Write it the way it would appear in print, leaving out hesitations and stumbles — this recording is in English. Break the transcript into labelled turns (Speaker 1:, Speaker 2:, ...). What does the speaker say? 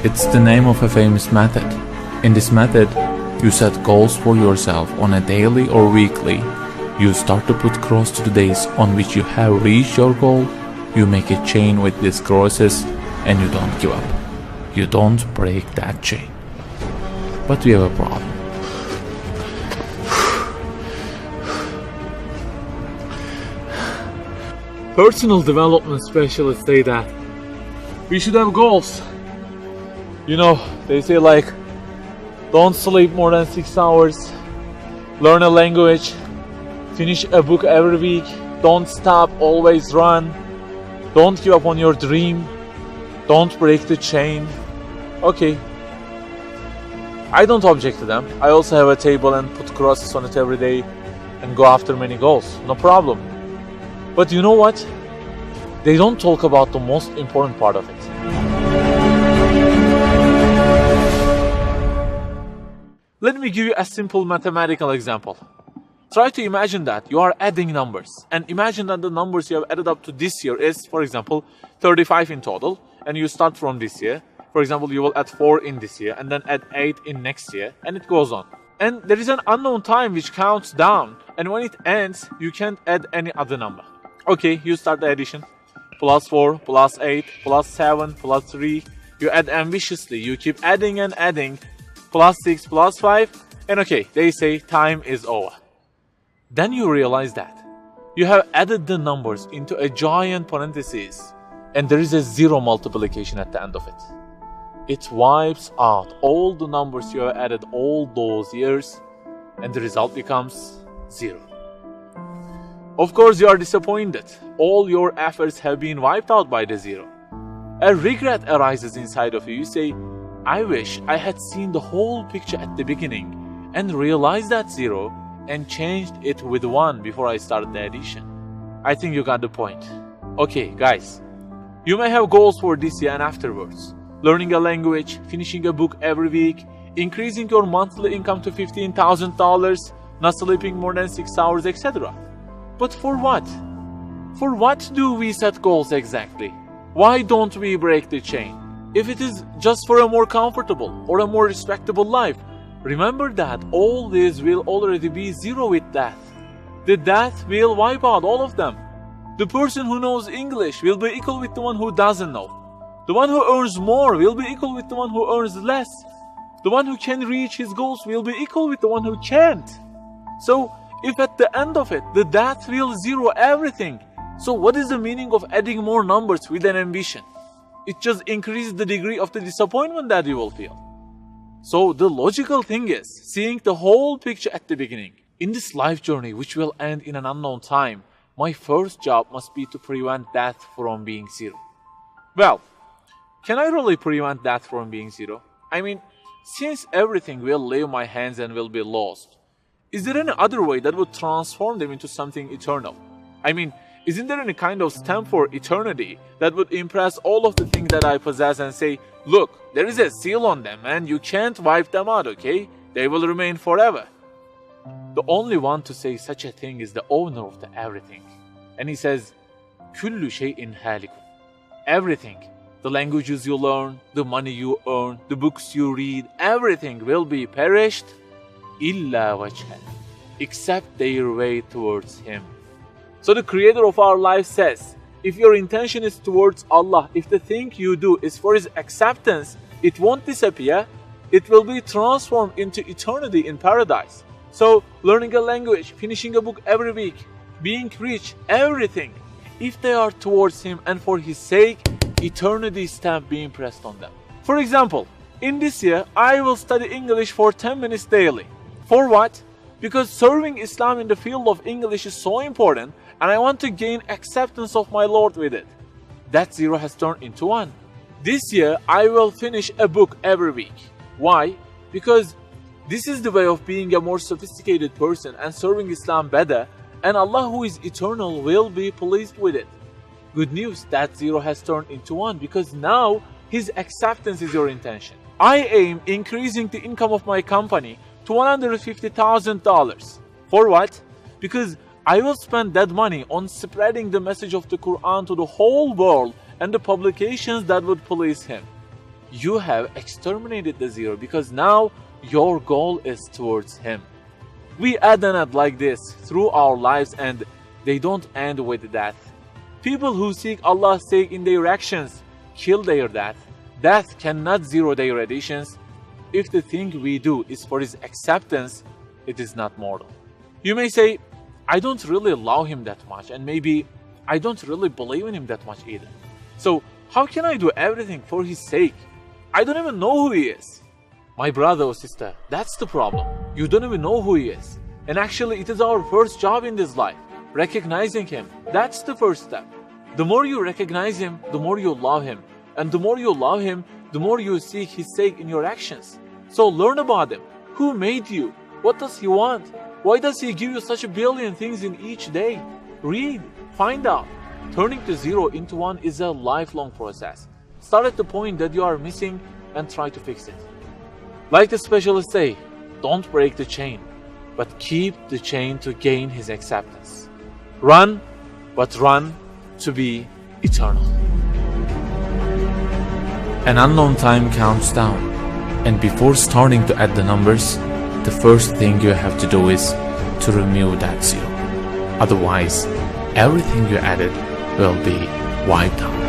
Speaker 1: It's the name of a famous method. In this method, you set goals for yourself on a daily or weekly. You start to put cross to the days on which you have reached your goal. You make a chain with these crosses and you don't give up. You don't break that chain. But we have a problem.
Speaker 2: Personal development specialists say that we should have goals. You know, they say like, don't sleep more than 6 hours, learn a language, finish a book every week, don't stop, always run, don't give up on your dream, don't break the chain. Okay, I don't object to them. I also have a table and put crosses on it every day and go after many goals, no problem. But you know what? They don't talk about the most important part of it. Let me give you a simple mathematical example. Try to imagine that you are adding numbers, and imagine that the numbers you have added up to this year is, for example, 35 in total, and you start from this year. For example, you will add 4 in this year, and then add 8 in next year, and it goes on. And there is an unknown time which counts down, and when it ends, you can't add any other number. Okay, you start the addition. Plus 4, plus 8, plus 7, plus 3. You add ambitiously, you keep adding and adding. Plus 6, plus 5, and okay, they say time is over. Then you realize that you have added the numbers into a giant parenthesis, and there is a zero multiplication at the end of it. It wipes out all the numbers you have added all those years, and the result becomes 0. Of course, you are disappointed. All your efforts have been wiped out by the 0. A regret arises inside of you. You say, I wish I had seen the whole picture at the beginning and realized that 0 and changed it with 1 before I started the addition. I think you got the point. Okay, guys, you may have goals for this year and afterwards. Learning a language, finishing a book every week, increasing your monthly income to $15,000, not sleeping more than 6 hours, etc. But for what? For what do we set goals exactly? Why don't we break the chain? If it is just for a more comfortable or a more respectable life, remember that all this will already be 0 with death. The death will wipe out all of them. The person who knows English will be equal with the one who doesn't know. The one who earns more will be equal with the one who earns less. The one who can reach his goals will be equal with the one who can't. So, if at the end of it, the death will 0 everything, so what is the meaning of adding more numbers with an ambition? It just increases the degree of the disappointment that you will feel. So the logical thing is seeing the whole picture at the beginning. In this life journey, which will end in an unknown time, my first job must be to prevent death from being 0. Well, can I really prevent death from being 0? I mean, since everything will leave my hands and will be lost, is there any other way that would transform them into something eternal? I mean, isn't there any kind of stamp for eternity that would impress all of the things that I possess and say, look, there is a seal on them and you can't wipe them out, okay? They will remain forever. The only one to say such a thing is the owner of the everything. And he says, Kullu shay'in halikun. Everything, the languages you learn, the money you earn, the books you read, everything will be perished, illa wajhan, except their way towards Him. So the creator of our life says, if your intention is towards Allah, if the thing you do is for His acceptance, it won't disappear, it will be transformed into eternity in paradise. So learning a language, finishing a book every week, being rich, everything, if they are towards Him and for His sake, eternity stamp being pressed on them. For example, in this year, I will study English for 10 minutes daily. For what? Because serving Islam in the field of English is so important, and I want to gain acceptance of my Lord with it. That 0 has turned into 1. This year, I will finish a book every week. Why? Because this is the way of being a more sophisticated person and serving Islam better, and Allah, who is eternal, will be pleased with it. Good news, that 0 has turned into 1 because now His acceptance is your intention. I aim increasing the income of my company to $150,000. For what? Because I will spend that money on spreading the message of the Quran to the whole world and the publications that would please Him. you have exterminated the zero, because now your goal is towards him. We add and add like this through our lives, and they don't end with death. People who seek Allah's sake in their actions kill their death. Death cannot zero their additions. If the thing we do is for his acceptance, it is not mortal. You may say, I don't really love him that much, and maybe I don't really believe in him that much either. So how can I do everything for his sake? I don't even know who he is. My brother or sister, that's the problem. You don't even know who he is. And actually, it is our first job in this life, recognizing him. That's the first step. The more you recognize him, the more you love him. And the more you love him, the more you seek his sake in your actions. So learn about him. Who made you? What does he want? Why does he give you such a billion things in each day? Read, find out. Turning the zero into one is a lifelong process. Start at the point that you are missing and try to fix it. Like the specialists say, don't break the chain, but keep the chain to gain his acceptance. Run, but run to be eternal.
Speaker 1: An unknown time counts down, and before starting to add the numbers, the first thing you have to do is to remove that zero. Otherwise, everything you added will be wiped out.